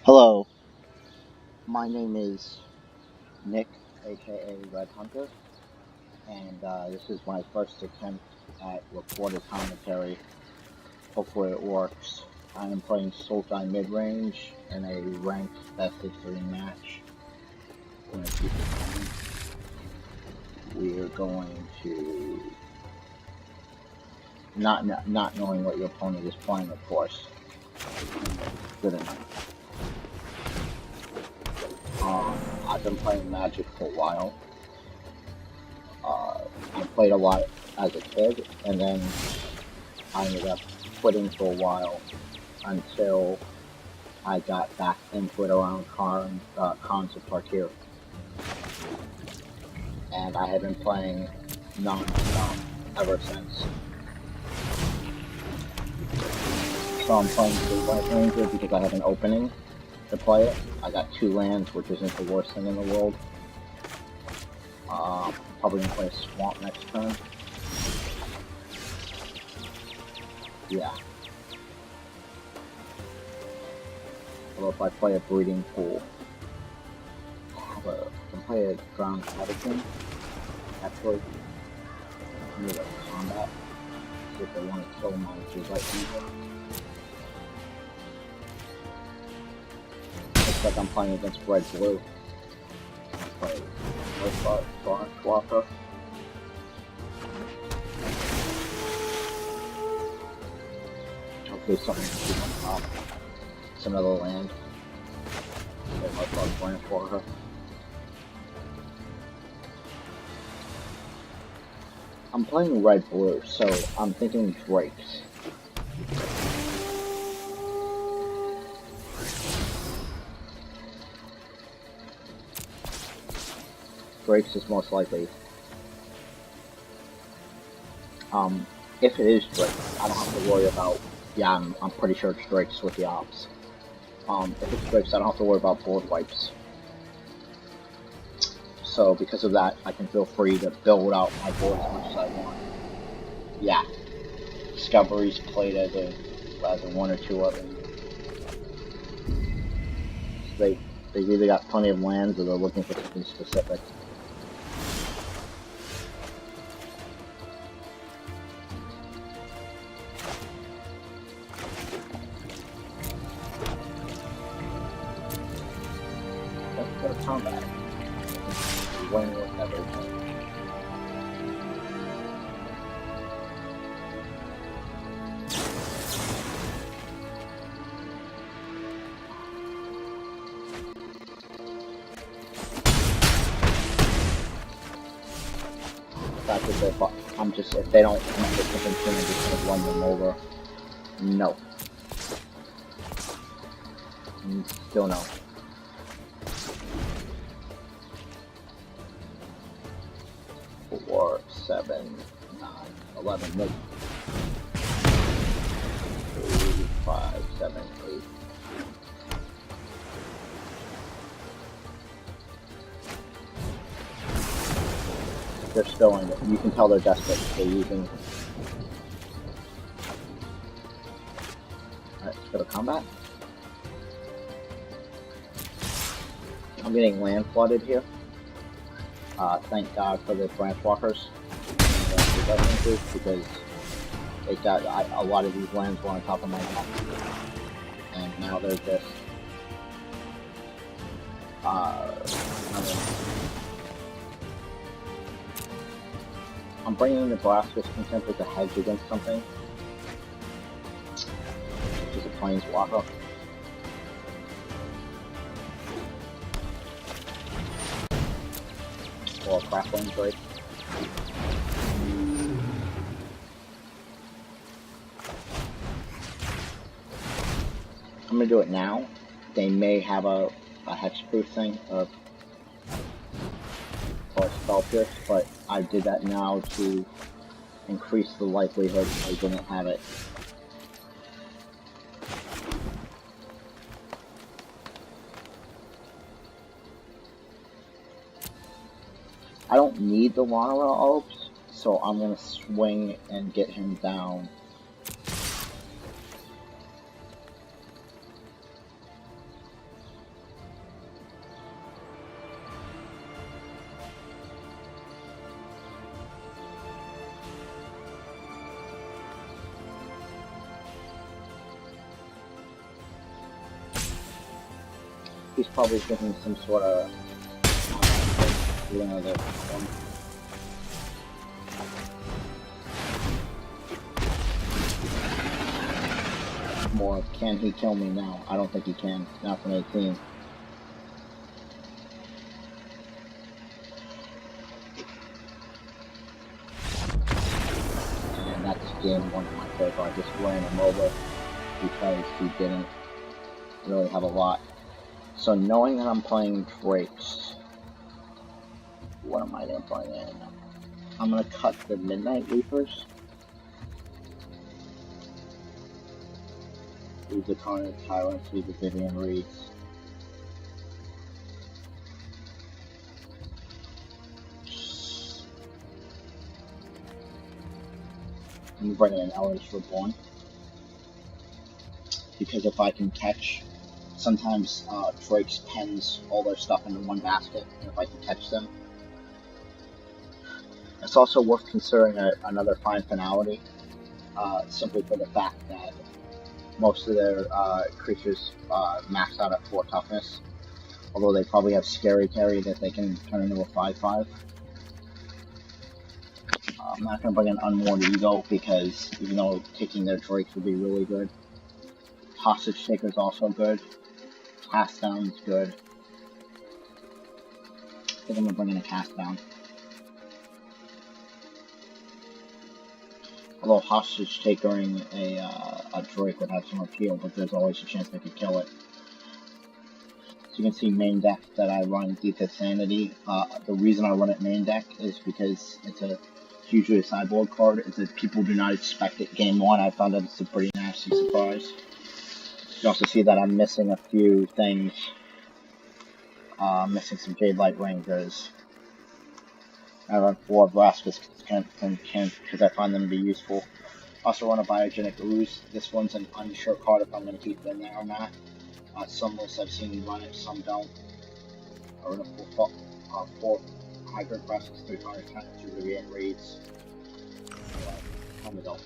Hello, my name is Nick, aka Red Hunter, and this is my first attempt at recorded commentary. Hopefully it works. I am playing Sultai Midrange in a ranked best of 3 match. I'm gonna keep it going. We are going to not knowing what your opponent is playing, of course. Good enough. I've been playing Magic for a while. I played a lot as a kid, and then I ended up quitting for a while until I got back into it around Cons of Partir. And I have been playing non-stop ever since. So I'm playing Blue White Ranger because I have an opening to play it. I got 2 lands, which isn't the worst thing in the world. Probably gonna play a Swamp next turn. Yeah. Although if I play a Breeding Pool, I can play a Ground Catacomb. Actually, I'm gonna go combat. See if they want to kill my Blue White Ranger. Looks like I'm playing against Red Blue. Play Forest Walker. Hopefully something to keep on top. It's another land. Get my Branch Walker. I'm playing Red Blue, so I'm thinking Drakes. Drakes is most likely. If it is Drakes, I don't have to worry about. Yeah, I'm pretty sure it's Drakes with the ops. If it's Drakes, I don't have to worry about board wipes. So because of that, I can feel free to build out my board as much as I want. Yeah, Discovery's played as a 1 or 2 of them. They've either got plenty of lands or they're looking for something specific. Let's go to combat. Win with everything. If they don't come up with something soon, I'm just gonna run them over. No. Still no. Four, 7, 9, 11, nope. 3, 5, 7, 8. They're spilling it. You can tell they're desperate. They're using. Alright, let's go to combat. I'm getting land flooded here. Thank God for the Branch Walkers. Because they got a lot of these lands were on top of my map. And now they're just. I'm bringing Nebraska's Contempt as a hedge against something, which is a Planeswalker. Or a Crackling Drake. I'm gonna do it now. They may have a hexproof thing or spell pierce, but I did that now to increase the likelihood I didn't have it. I don't need the Lana Alps, so I'm gonna swing and get him down. He's probably thinking some sort of another one. More, can he kill me now? I don't think he can. Not from 18. And that's game one of my favorite. I just ran him over because he didn't really have a lot. So knowing that I'm playing Drakes, what am I going to play in? I'm going to cut the Midnight Reapers. Leave the Carnage Tyrants, leave the Vivian Reeds. I'm bringing in Eldritch Reborn. Because if I can catch, sometimes Drake's pens all their stuff into one basket, and if I can catch them. It's also worth considering another fine finality, simply for the fact that most of their creatures max out at 4 toughness, although they probably have Scary Carry that they can turn into a 5/5. I'm not going to bring in Unworn Ego because even though taking their Drakes would be really good, Hostage Taker is also good, Cast Down is good. I think I'm going to bring in a Cast Down. Although Hostage Takering a Drake would have some appeal, but there's always a chance they could kill it. So you can see main deck that I run Deepest Sanity. The reason I run it main deck is because it's hugely a sideboard card. It's that people do not expect it game one. I found that it's a pretty nasty surprise. You can also see that I'm missing a few things. Missing some Jade Light Rangers. I run 4 Vraska's because I find them to be useful. Also run a Biogenic Ooze. This one's an unsure card if I'm going to keep it in there or not. Some lists I've seen me run it, some don't. I run a 4 Hybrid Vraska's, 3 Carnage Tyrants, 2 Vivian Reeds. Time to go.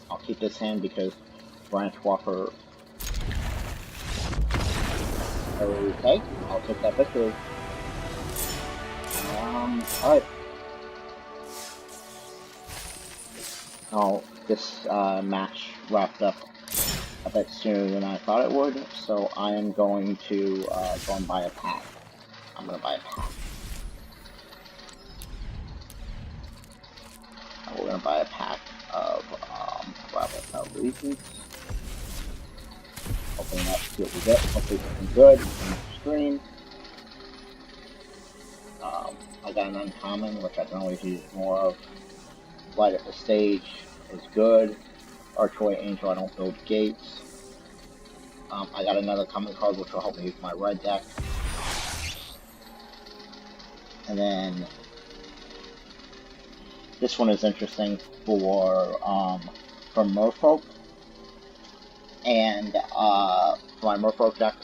I'll keep this hand because Branch Walker. Okay, I'll take that victory. Alright. Oh, this match wrapped up a bit sooner than I thought it would, so I am going to go and buy a pack. I'm going to buy a pack. We're going to buy a pack of Bravo Regions. Opening up, see what we get. Hopefully something good in the stream. I got an uncommon, which I can always use more of. Light up the Stage is good. Archway Angel, I don't build gates. I got another common card, which will help me with my red deck. And then this one is interesting for Merfolk. And for my Merfolk deck,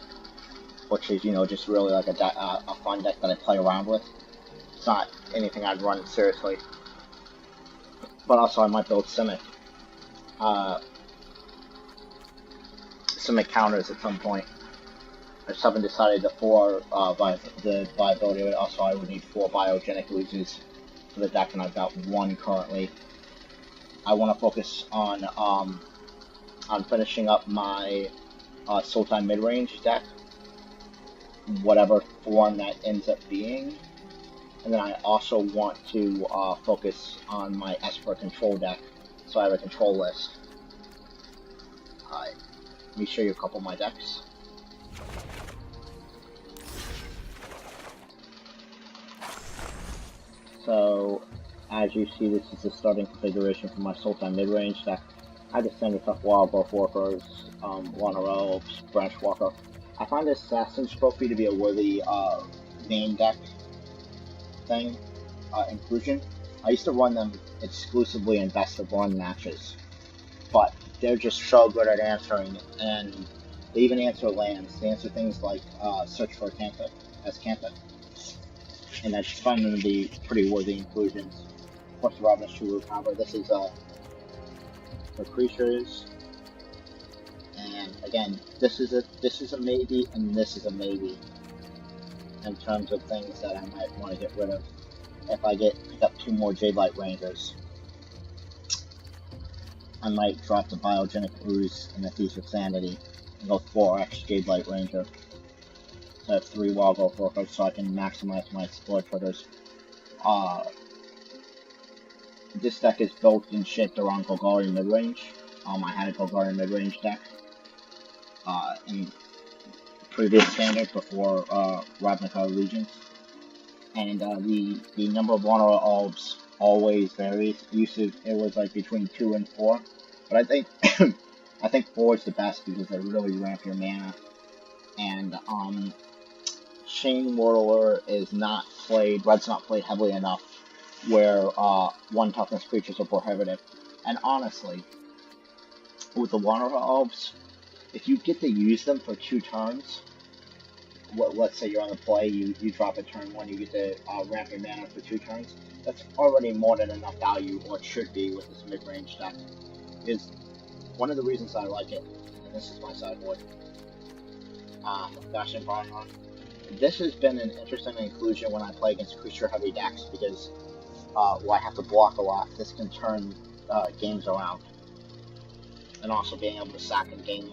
which is, just really like a fun deck that I play around with. It's not anything I'd run seriously. But also I might build Simic. Simic counters at some point. I just haven't decided the viability of it. Also, I would need 4 Biogenic Oozes for the deck, and I've got 1 currently. I want to focus on finishing up my Sultai Midrange deck, whatever form that ends up being. And then I also want to focus on my Esper control deck, so I have a control list. Let me show you a couple of my decks. So, as you see, this is the starting configuration for my Sultai Midrange deck. I just send stuff Wild Growth Workers, Water Elves, Branch Walker. I find Assassin's Trophy to be a worthy main deck thing, inclusion. I used to run them exclusively in best of 1 matches. but they're just so good at answering, and they even answer lands. They answer things like search for a Cantha as Cantha, and I just find them to be pretty worthy inclusions. Of course, the Robin's True Combo. This is for creatures, and again, this is a maybe, and this is a maybe in terms of things that I might want to get rid of. If I pick up 2 more Jade Light Rangers, I might drop the Biogenic Ooze and the Thief of Sanity and go 4x Jade Light Ranger. So I have 3 Wild Growth Workers so I can maximize my Explore triggers. This deck is built and shaped around Golgari Midrange. I had a Golgari Midrange deck in previous standard before Ravnica Allegiance. And the number of Wanderer Albs always varies. It was like between 2 and 4, but I think I think 4 is the best because they really ramp your mana. And Chain Whirler is not played. Red's not played heavily enough, where 1 toughness creatures are prohibitive. And honestly, with the Wanderer Albs, if you get to use them for 2 turns. Let's say you're on the play, you drop a turn 1, you get to ramp your mana for 2 turns. That's already more than enough value, or it should be, with this mid-range deck. Is one of the reasons I like it, and this is my sideboard. Bastion Barnyard. This has been an interesting inclusion when I play against creature-heavy decks because I have to block a lot. This can turn games around, and also being able to sack and gain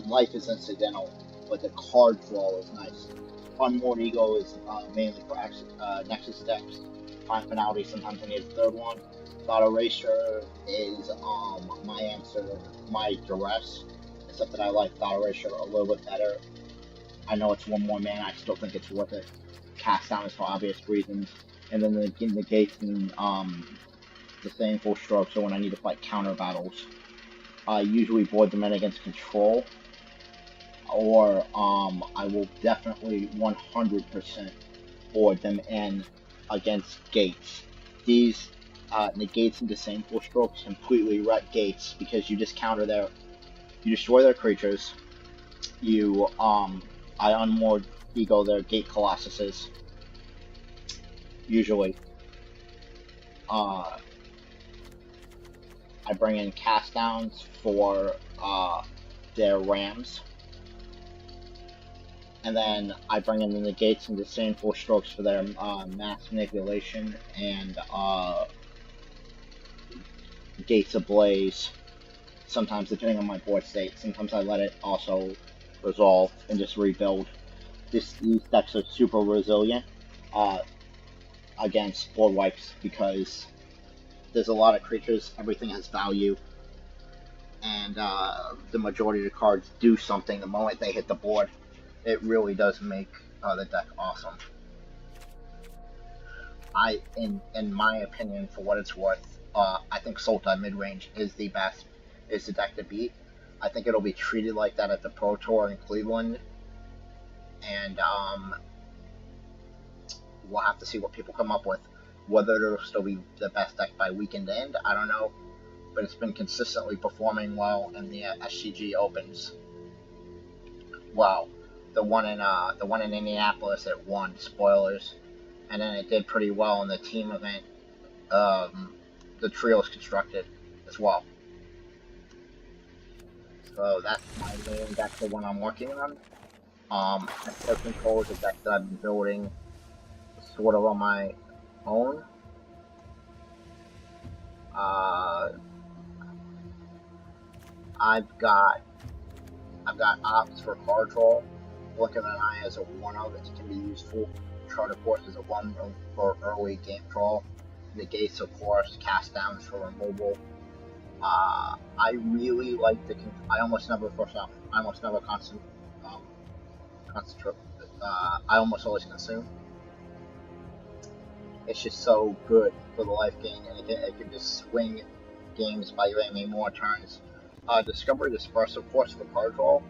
life is incidental. But the card draw is nice. Unmoored Ego is mainly for Nexus decks. Find Finality, sometimes I need a 3rd one. Thought Erasure is my answer, my Duress. Except that I like Thought Erasure a little bit better. I know it's 1 more mana, I still think it's worth it. Cast Down is for obvious reasons. And then the negates and Disdainful Stroke, so when I need to fight counter battles. I usually board them in against control. Or I will definitely 100% board them in against gates. These negates and Disdainful Strokes completely wreck gates because you just you destroy their creatures. I unmoored Ego their Gate Colossuses. Usually. I bring in Cast Downs for their Rams. And then I bring in the negates and Disdainful Strokes for their Mass Manipulation and Gates Ablaze. Sometimes, depending on my board state, sometimes I let it also resolve and just rebuild. These decks are super resilient against board wipes because there's a lot of creatures, everything has value, and the majority of the cards do something the moment they hit the board. It really does make the deck awesome. In my opinion, for what it's worth, I think Sultai Midrange is the deck to beat. I think it'll be treated like that at the Pro Tour in Cleveland, and we'll have to see what people come up with. Whether it'll still be the best deck by weekend end, I don't know, but it's been consistently performing well in the SCG Opens. Wow. The one in Indianapolis, it won. Spoilers. And then it did pretty well in the team event. The trios constructed as well. So that's my main deck, the one I'm working on. Expert Control is a deck that I've been building sort of on my own. I've got ops for card draw. Blink of an Eye as a 1-of, it can be useful. Chart, of course, is a 1 for early game draw. Negates, of course, Cast Downs for removal. I really like I almost never concentrate. I almost always consume. It's just so good for the life gain, and it can just swing games by giving me more turns. Discovery Disperse, of course, for card draw.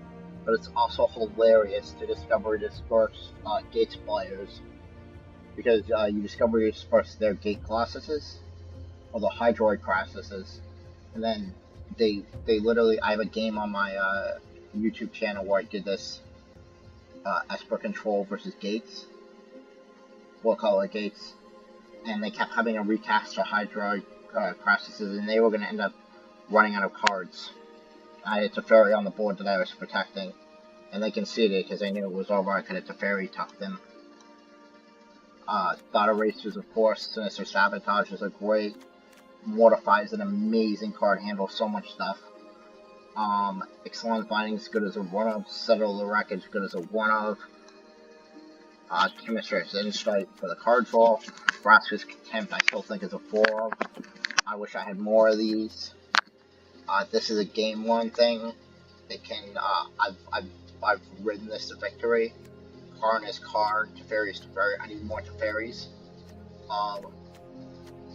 But it's also hilarious to Discovery Disperse Gates players, because you Discovery Disperse their Gate Colossuses, or the Hydroid Crassuses, and then they literally, I have a game on my YouTube channel where I did this Esper Control versus Gates, full color Gates, and they kept having a recast or Hydra processes, and they were going to end up running out of cards. I had Teferi on the board that I was protecting, and they conceded because they knew it was over. I could have Teferi tucked them. Thought Erasers, of course. Sinister Sabotage is a great. Mortify is an amazing card, handles so much stuff. Excellent Binding is good as a one-of. Settle the Wreckage good as a one-of. Chemistry's Insight for the card draw. Vraska's Contempt I still think is a 4-of. I wish I had more of these. This is a game one thing. It can, I've ridden this to victory. Karn is Karn, Teferi is Teferi. I need more Teferis.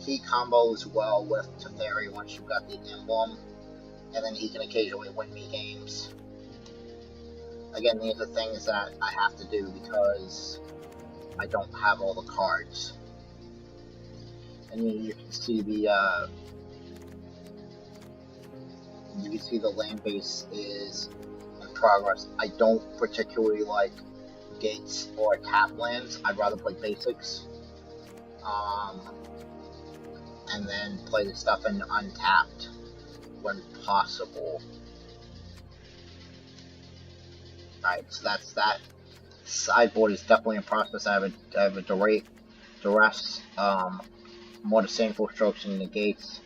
He combos well with Teferi once you've got the emblem, and then he can occasionally win me games. Again, these are things that I have to do because I don't have all the cards. And you can see the land base is in progress. I don't particularly like Gates or tap lands. I'd rather play basics. And then play the stuff in untapped when possible. Alright, so that's that. Sideboard is definitely in process. I have a Duress, more Disdainful Strokes and Negates,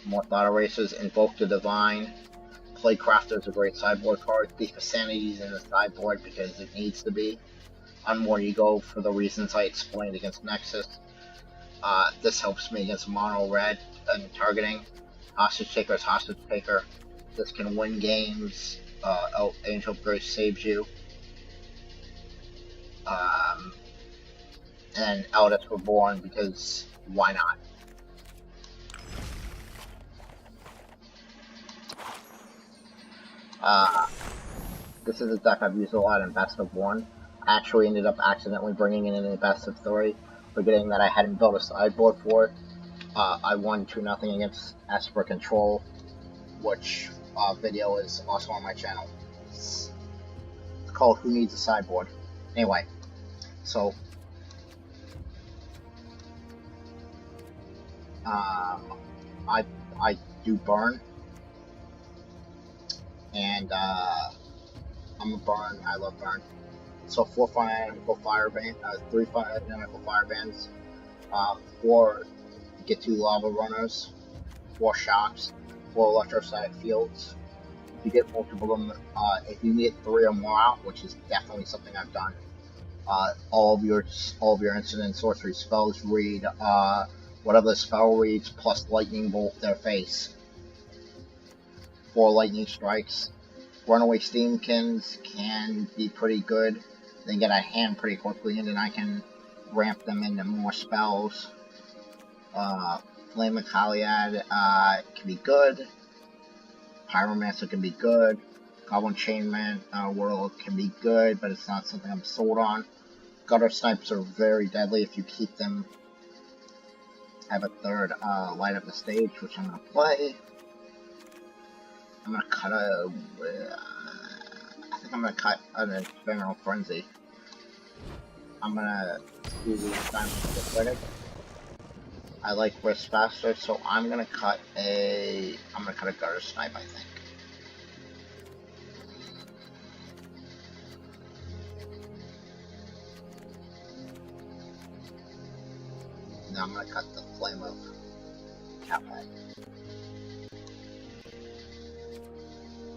more Thought Erasers, Invoke the Divine. Playcrafter is a great sideboard card. Thief of Sanity is in the sideboard because it needs to be. Unmore Ego for the reasons I explained against Nexus. This helps me against mono red and targeting. Hostage Taker is Hostage Taker. This can win games. Angel of Grace saves you. And Eldest Reborn because why not? This is a deck I've used a lot in Best of 1. I actually ended up accidentally bringing it in a Best of 3, forgetting that I hadn't built a sideboard for it. I won 2-0 against Esper Control, which video is also on my channel. It's called Who Needs a Sideboard? Anyway, so I do burn, and I'm a burn. I love burn. So 4 Identical Fire Band, 3 Identical Fire Bands, 4 get 2 Lava Runners, 4 Shocks, 4 Electrostatic Fields. If you get multiple of them, if you get 3 or more out, which is definitely something I've done, all of your instant sorcery spells read whatever the spell reads plus Lightning Bolt their face. 4 Lightning Strikes. Runaway Steamkins can be pretty good. They get a hand pretty quickly, and then I can ramp them into more spells. Flame of Kaliad can be good. Pyromancer can be good. Goblin Chainman World can be good, but it's not something I'm sold on. Gutter Snipes are very deadly if you keep them. I have a third Light Up the Stage, which I'm going to play. I'm going to cut I think I'm going to cut an Ephemeral Frenzy. I'm going to do the Assignment of the Critic. I like Risk faster, so I'm going to cut a Gutter Snipe, I think. Now I'm going to cut the Flame of Catlight.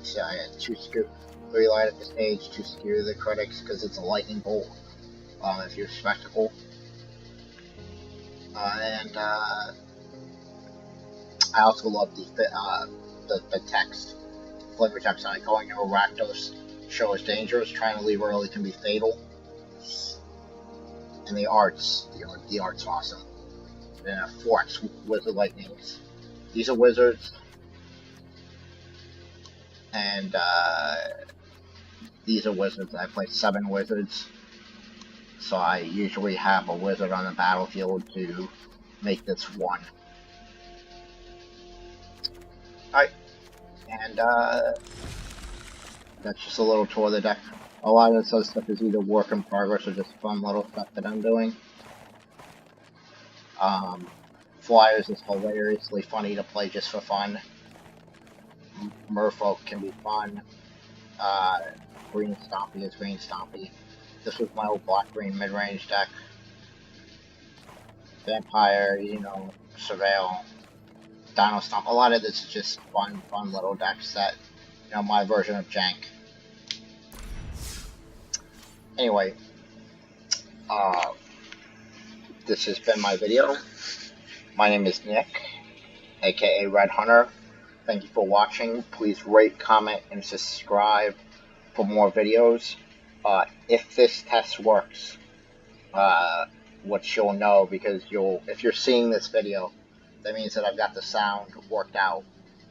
So I had 3 Light Up the Stage, 2 Skewer the Critics, because it's a Lightning Bolt, if you're Spectacle. And I also love the text. Flavor text on it, going to Rakdos, show is dangerous, trying to leave early can be fatal. And the art's awesome. Then a 4X Wizard Lightnings. These are wizards. And these are wizards. I play 7 wizards. So I usually have a wizard on the battlefield to make this 1. Alright, And that's just a little tour of the deck. A lot of this other stuff is either work in progress or just fun little stuff that I'm doing. Flyers is hilariously funny to play just for fun. Merfolk can be fun. Green Stompy is Green Stompy. This was my old black-green mid-range deck. Vampire, Surveil, Dino Stomp. A lot of this is just fun little decks that, my version of Jank. Anyway, this has been my video. My name is Nick, aka Red Hunter. Thank you for watching. Please rate, comment, and subscribe for more videos. If this test works, which you'll know because if you're seeing this video, that means that I've got the sound worked out,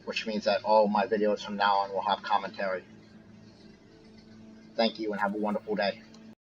which means that all my videos from now on will have commentary. Thank you and have a wonderful day.